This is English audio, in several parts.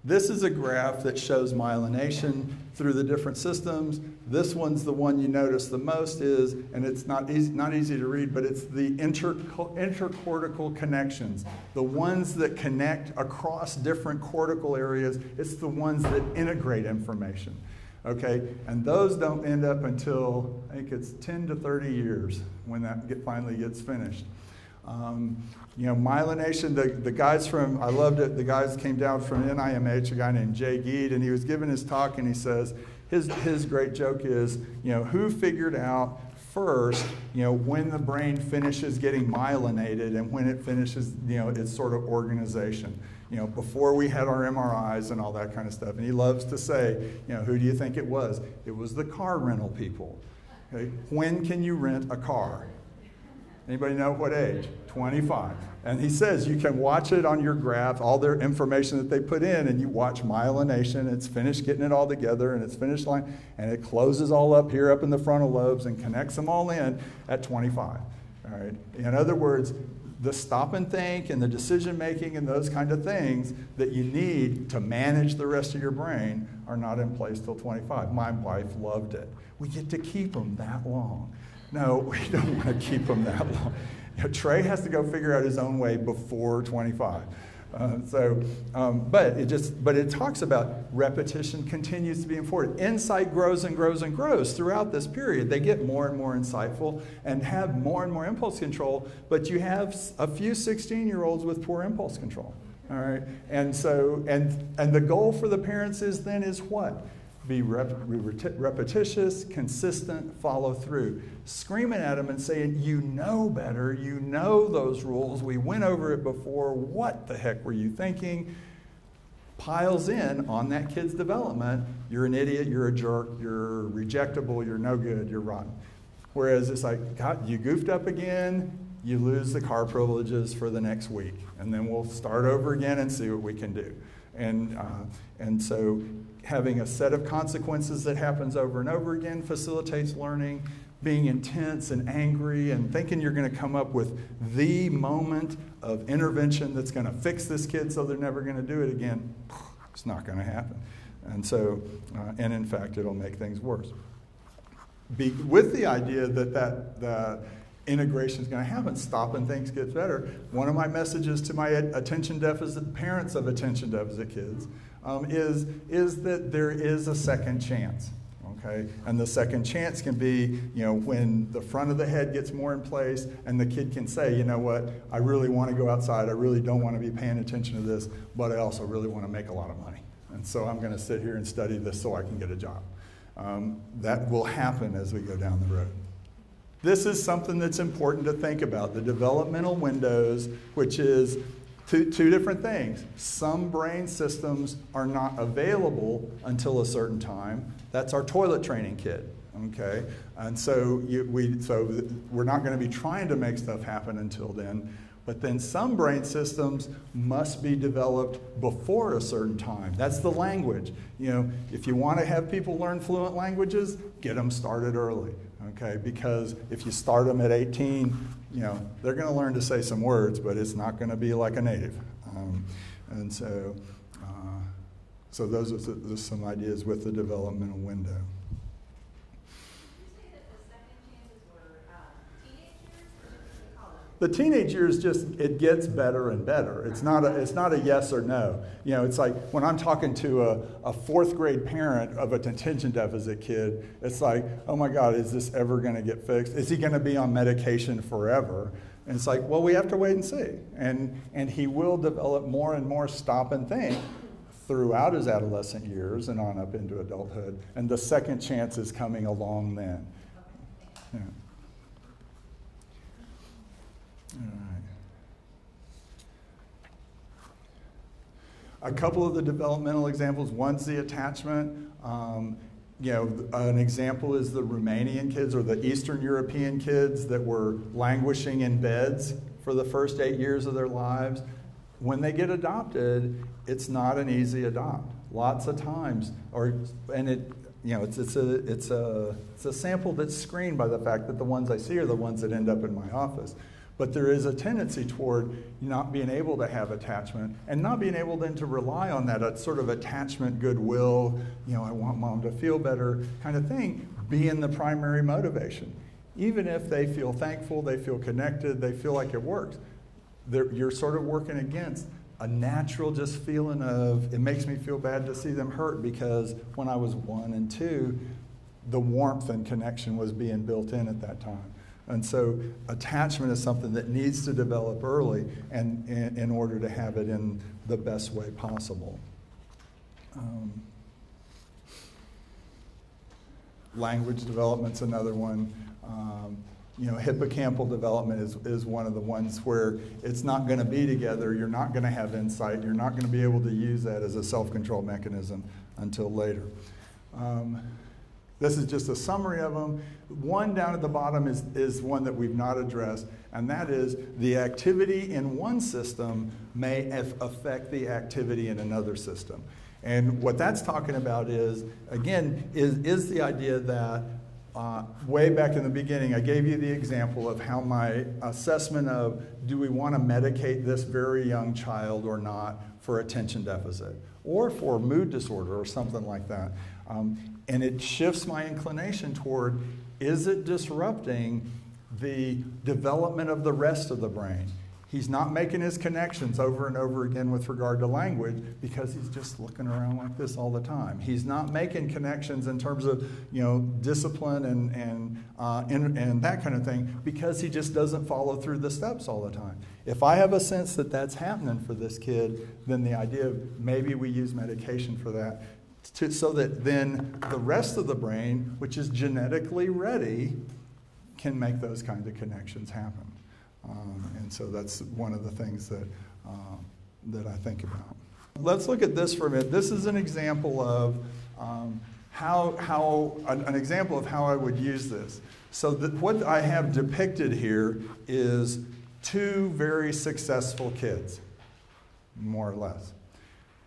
This is a graph that shows myelination through the different systems. This one's the one you notice the most is, and it's not easy to read, but it's the intercortical connections. The ones that connect across different cortical areas, it's the ones that integrate information. Okay, and those don't end up until, I think it's 10 to 30 years when that finally gets finished. You know, myelination, the guys from, I loved it, the guys came down from NIMH, a guy named Jay Geed, and he was giving his talk, and he says, his great joke is, you know, who figured out first, you know, when the brain finishes getting myelinated and when it finishes, you know, its sort of organization. You know, before we had our MRIs and all that kind of stuff. And he loves to say, you know, who do you think it was? It was the car rental people. Okay? When can you rent a car? Anybody know what age? 25. And he says you can watch it on your graph, all their information that they put in, and you watch myelination. It's finished getting it all together, and it's finished line, and it closes all up here up in the frontal lobes and connects them all in at 25. All right. In other words, the stop and think and the decision making and those kind of things that you need to manage the rest of your brain are not in place till 25. My wife loved it. We get to keep them that long. No, we don't want to keep them that long. You know, Trey has to go figure out his own way before 25. But it talks about repetition continues to be important. Insight grows and grows and grows throughout this period. They get more and more insightful and have more and more impulse control, but you have a few 16-year-olds with poor impulse control. All right, and so and the goal for the parents is what? Be repetitious, consistent, follow through. Screaming at them and saying, you know better, you know those rules, we went over it before, what the heck were you thinking? Piles in on that kid's development. You're an idiot, you're a jerk, you're rejectable, you're no good, you're rotten. Whereas it's like, God, you goofed up again, you lose the car privileges for the next week. And then we'll start over again and see what we can do. And so having a set of consequences that happens over and over again facilitates learning. Being intense and angry and thinking you're going to come up with the moment of intervention that's going to fix this kid so they're never going to do it again, it's not going to happen. And so, and in fact, it'll make things worse. With the idea that the integration is going to happen, stop and things get better. One of my messages to my attention deficit parents of attention deficit kids is that there is a second chance. Okay, and the second chance can be, you know, when the front of the head gets more in place and the kid can say, you know what, I really want to go outside, I really don't want to be paying attention to this, but I also really want to make a lot of money. And so I'm going to sit here and study this so I can get a job. That will happen as we go down the road. This is something that's important to think about, the developmental windows, which is two different things. Some brain systems are not available until a certain time. That's our toilet training kid, okay? And so we're not going to be trying to make stuff happen until then. But then some brain systems must be developed before a certain time. That's the language. You know, if you want to have people learn fluent languages, get them started early, okay? Because if you start them at 18, you know, they're going to learn to say some words, but it's not going to be like a native. And so those are some ideas with the developmental window. The teenage years it gets better and better. It's not a yes or no. You know, it's like when I'm talking to a fourth grade parent of a attention deficit kid, it's like, oh my God, is this ever going to get fixed? Is he going to be on medication forever? And it's like, well, we have to wait and see. And he will develop more and more stop and think throughout his adolescent years and on up into adulthood. And the second chance is coming along then. Yeah. All right. A couple of the developmental examples. One's the attachment. You know, an example is the Romanian kids or the Eastern European kids that were languishing in beds for the first 8 years of their lives. When they get adopted, it's not an easy adopt. Lots of times, it's a sample that's screened by the fact that the ones I see are the ones that end up in my office. But there is a tendency toward not being able to have attachment and not being able then to rely on that sort of attachment, goodwill, I want mom to feel better kind of thing, being the primary motivation. Even if they feel thankful, they feel connected, they feel like it works, you're sort of working against a natural just feeling of, it makes me feel bad to see them hurt because when I was 1 and 2, the warmth and connection was being built in at that time. And so attachment is something that needs to develop early and in order to have it in the best way possible. Language development's another one. Hippocampal development is one of the ones where it's not going to be together, you're not going to have insight, you're not going to be able to use that as a self-control mechanism until later. This is just a summary of them. One down at the bottom is one that we've not addressed, and that is the activity in one system may affect the activity in another system. And what that's talking about is, again, is the idea that way back in the beginning, I gave you the example of how my assessment of do we want to medicate this very young child or not for attention deficit or for mood disorder or something like that. And it shifts my inclination toward, is it disrupting the development of the rest of the brain? He's not making his connections over and over again with regard to language because he's just looking around like this all the time. He's not making connections in terms of discipline and that kind of thing because he just doesn't follow through the steps all the time. If I have a sense that that's happening for this kid, then the idea of maybe we use medication for that so that then the rest of the brain, which is genetically ready, can make those kinds of connections happen. And so that's one of the things that I think about. Let's look at this for a minute. This is an example of an example of how I would use this. So what I have depicted here is 2 very successful kids, more or less.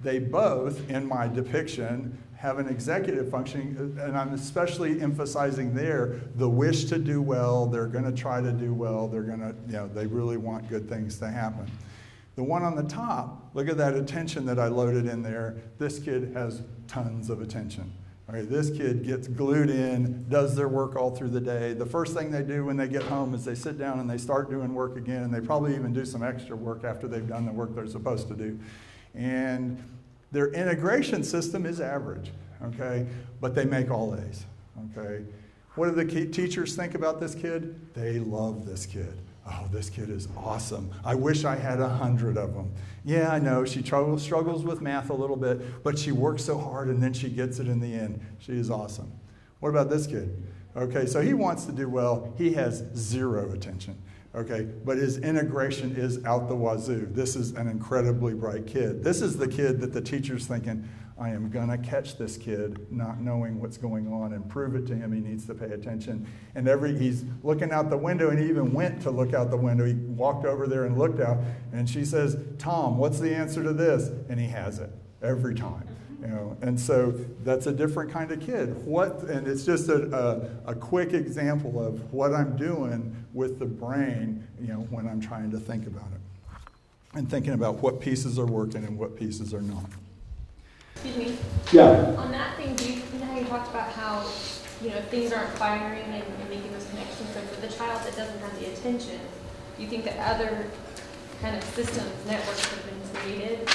They both, in my depiction, have an executive functioning, and I'm especially emphasizing there the wish to do well. They're going to try to do well. They're going to, they really want good things to happen. The one on the top, look at that attention that I loaded in there. This kid has tons of attention. All right, this kid gets glued in, does their work all through the day. The first thing they do when they get home is they sit down and they start doing work again, and they probably even do some extra work after they've done the work they're supposed to do. And their integration system is average, okay? But they make all A's, okay? What do the teachers think about this kid? They love this kid. Oh, this kid is awesome. I wish I had 100 of them. Yeah, I know, she struggles with math a little bit, but she works so hard and then she gets it in the end. She is awesome. What about this kid? Okay, so he wants to do well. He has 0 attention. Okay, but his integration is out the wazoo. This is an incredibly bright kid. This is the kid that the teacher's thinking, I am going to catch this kid not knowing what's going on and prove it to him. He needs to pay attention. And he's looking out the window, and he even went to look out the window. He walked over there and looked out, and she says, Tom, what's the answer to this? And he has it every time. And so that's a different kind of kid. And it's just a quick example of what I'm doing with the brain, when I'm trying to think about it. And thinking about what pieces are working and what pieces are not. Excuse me? Yeah. On that thing, you know how you talked about how, if things aren't firing and making those connections, so for the child that doesn't have the attention, do you think that other kind of systems, networks have been created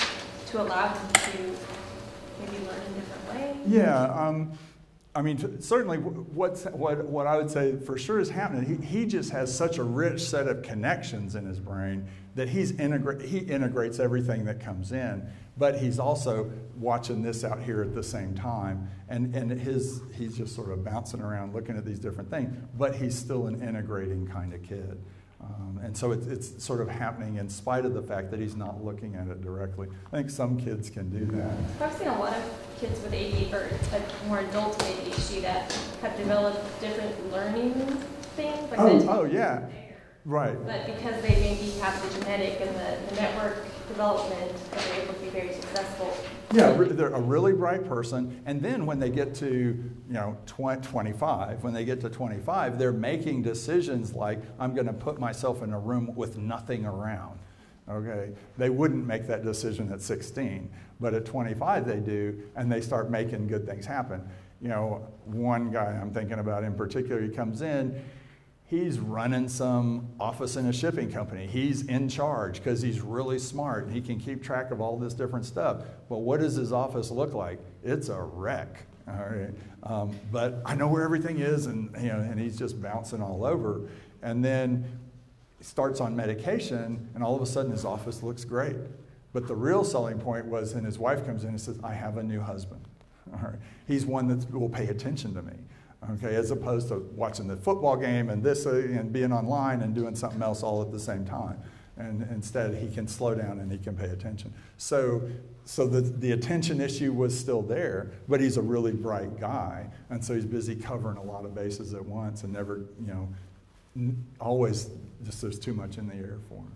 to allow them to maybe learn in different ways? Yeah, certainly what I would say for sure is happening, he just has such a rich set of connections in his brain that he integrates everything that comes in, but he's also watching this out here at the same time, and he's just sort of bouncing around looking at these different things, but he's still an integrating kind of kid. And so it's sort of happening in spite of the fact that he's not looking at it directly. I think some kids can do that. I've seen a lot of kids with ADHD, or more adults with ADHD, that have developed different learning things. Like yeah, right. But because they maybe have the genetic and the network development, and they're able to be very successful. Yeah, they're a really bright person, and then when they get to 25, when they get to 25, they're making decisions like, I'm going to put myself in a room with nothing around. Okay, they wouldn't make that decision at 16, but at 25 they do, and they start making good things happen. One guy I'm thinking about in particular, he comes in, he's running some office in a shipping company. He's in charge because he's really smart and he can keep track of all this different stuff. But what does his office look like? It's a wreck. All right, but I know where everything is, and he's just bouncing all over. And then he starts on medication, and all of a sudden his office looks great. But the real selling point was, and his wife comes in and says, I have a new husband. All right. He's one that will pay attention to me. Okay, as opposed to watching the football game and this and being online and doing something else all at the same time. And instead, he can slow down and he can pay attention. So the attention issue was still there, but he's a really bright guy, and so he's busy covering a lot of bases at once and never, always just there's too much in the air for him.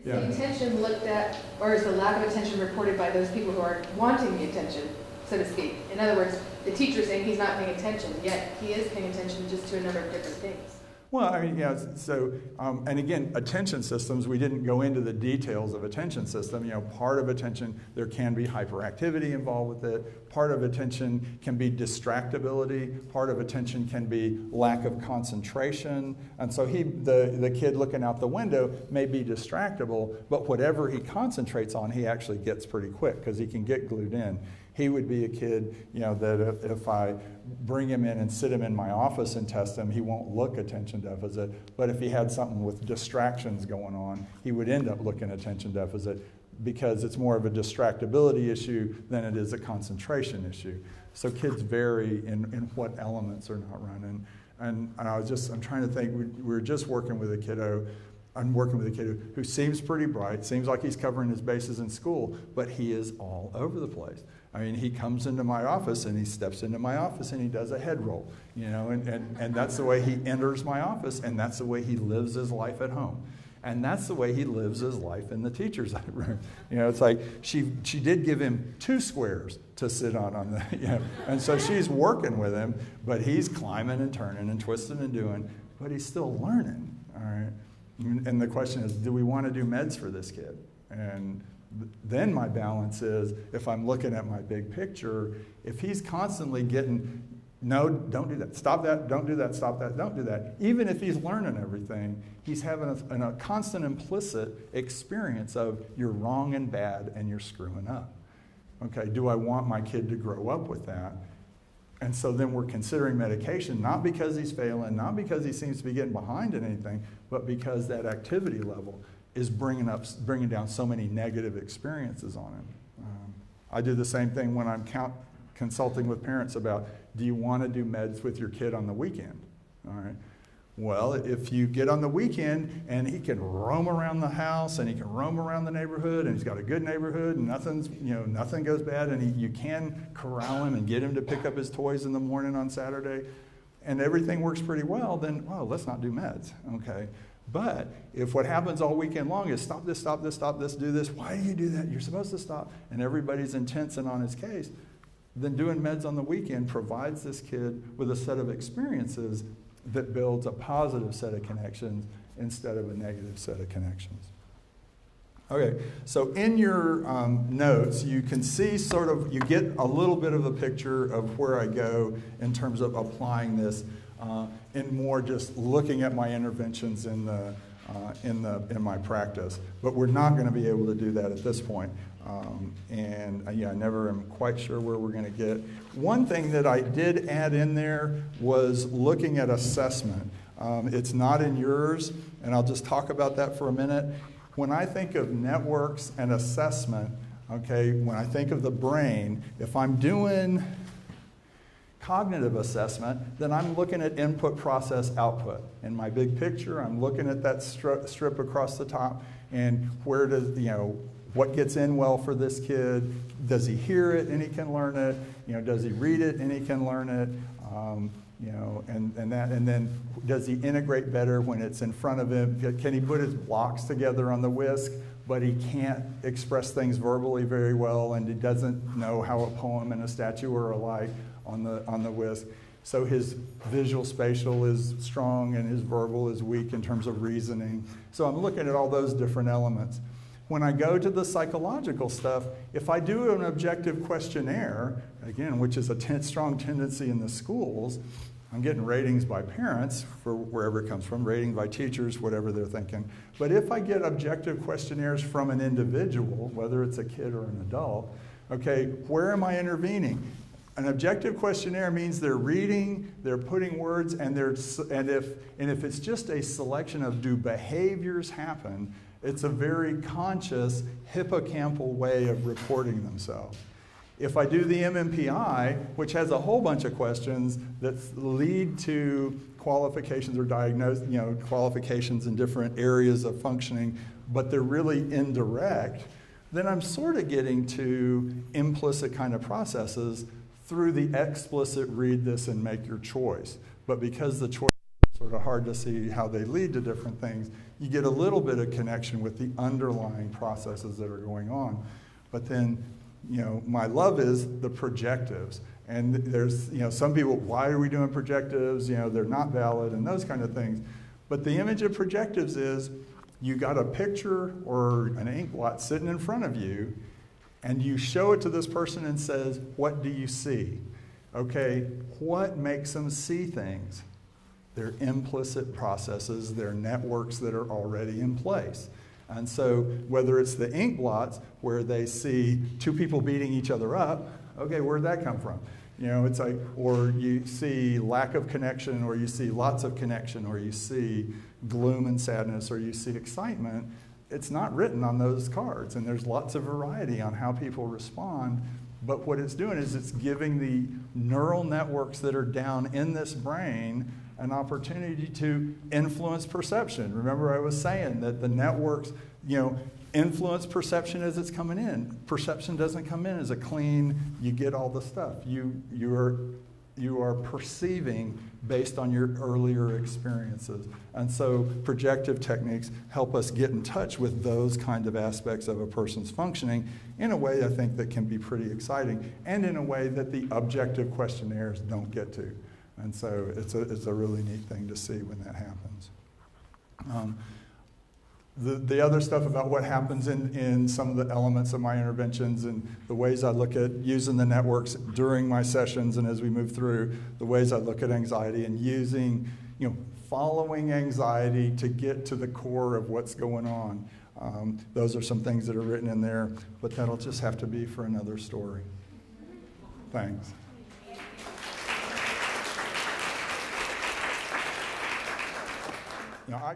So is the attention looked at, or is the lack of attention reported by those people who are wanting the attention, so to speak? In other words, the teacher's saying he's not paying attention, yet he is paying attention just to a number of different things. Well, and again, attention systems, we didn't go into the details of attention system. Part of attention, there can be hyperactivity involved with it. Part of attention can be distractibility. Part of attention can be lack of concentration. And so the kid looking out the window may be distractible, but whatever he concentrates on, he actually gets pretty quick because he can get glued in. He would be a kid, that if I bring him in and sit him in my office and test him, he won't look attention deficit. But if he had something with distractions going on, he would end up looking attention deficit because it's more of a distractibility issue than it is a concentration issue. So kids vary in what elements are not running. And I'm trying to think, we were just working with a kiddo. I'm working with a kid who seems pretty bright, seems like he's covering his bases in school, but he is all over the place. He comes into my office and he steps into my office and he does a head roll, and that's the way he enters my office, and that's the way he lives his life at home. And that's the way he lives his life in the teacher's room. It's like she did give him 2 squares to sit on and so she's working with him, but he's climbing and turning and twisting and doing, but he's still learning, all right? And the question is, do we want to do meds for this kid? And then my balance is, if I'm looking at my big picture, if he's constantly getting, no, don't do that, stop that, don't do that, stop that, don't do that, even if he's learning everything, he's having a constant implicit experience of you're wrong and bad and you're screwing up. Okay, do I want my kid to grow up with that? And so then we're considering medication, not because he's failing, not because he seems to be getting behind in anything, but because that activity level is bringing down so many negative experiences on him. I do the same thing when I'm consulting with parents about, do you want to do meds with your kid on the weekend? All right. Well, if you get on the weekend and he can roam around the house and he can roam around the neighborhood and he's got a good neighborhood and nothing goes bad, and you can corral him and get him to pick up his toys in the morning on Saturday, and everything works pretty well, then, let's not do meds, okay? But if what happens all weekend long is stop this, stop this, stop this, do this, why do you do that? You're supposed to stop, and everybody's intense and on his case, then doing meds on the weekend provides this kid with a set of experiences that builds a positive set of connections instead of a negative set of connections. Okay, so in your notes, you can see you get a little bit of a picture of where I go in terms of applying this in more just looking at my interventions in my practice. But we're not going to be able to do that at this point. I never am quite sure where we're going to get. One thing that I did add in there was looking at assessment. It's not in yours, and I'll just talk about that for a minute. When I think of networks and assessment, okay, when I think of the brain, if I'm doing cognitive assessment, then I'm looking at input, process, output. In my big picture, I'm looking at that strip across the top, and where does, what gets in well for this kid? Does he hear it and he can learn it? Does he read it and he can learn it? And then does he integrate better when it's in front of him? Can he put his blocks together on the whisk but he can't express things verbally very well, and he doesn't know how a poem and a statue are alike on the WISC. So his visual spatial is strong and his verbal is weak in terms of reasoning. So I'm looking at all those different elements. When I go to the psychological stuff, if I do an objective questionnaire, again, which is a strong tendency in the schools, I'm getting ratings by parents for wherever it comes from, ratings by teachers, whatever they're thinking. But if I get objective questionnaires from an individual, whether it's a kid or an adult, okay, where am I intervening? An objective questionnaire means they're reading, they're putting words, and if it's just a selection of do behaviors happen, it's a very conscious hippocampal way of reporting themselves. If I do the MMPI, which has a whole bunch of questions that lead to qualifications or qualifications in different areas of functioning, but they're really indirect, then I'm sort of getting to implicit kind of processes through the explicit read this and make your choice. But because the choice is sort of hard to see how they lead to different things, you get a little bit of connection with the underlying processes that are going on. But then, my love is the projectives. And there's, some people, why are we doing projectives? They're not valid and those kind of things. But the image of projectives is you got a picture or an ink blot sitting in front of you, and you show it to this person and says, what do you see? Okay, what makes them see things? They're implicit processes, they're networks that are already in place. And so whether it's the ink blots where they see two people beating each other up, okay, where'd that come from? It's like, or you see lack of connection, or you see lots of connection, or you see gloom and sadness, or you see excitement. It's not written on those cards, and there's lots of variety on how people respond. But what it's doing is it's giving the neural networks that are down in this brain an opportunity to influence perception. Remember I was saying that the networks, influence perception as it's coming in. Perception doesn't come in as a clean, you get all the stuff. You are perceiving based on your earlier experiences. And so projective techniques help us get in touch with those kind of aspects of a person's functioning in a way I think that can be pretty exciting, and in a way that the objective questionnaires don't get to. And so it's a really neat thing to see when that happens. The other stuff about what happens in some of the elements of my interventions and the ways I look at using the networks during my sessions and as we move through, the ways I look at anxiety and using, following anxiety to get to the core of what's going on. Those are some things that are written in there, but that'll just have to be for another story. Thanks. I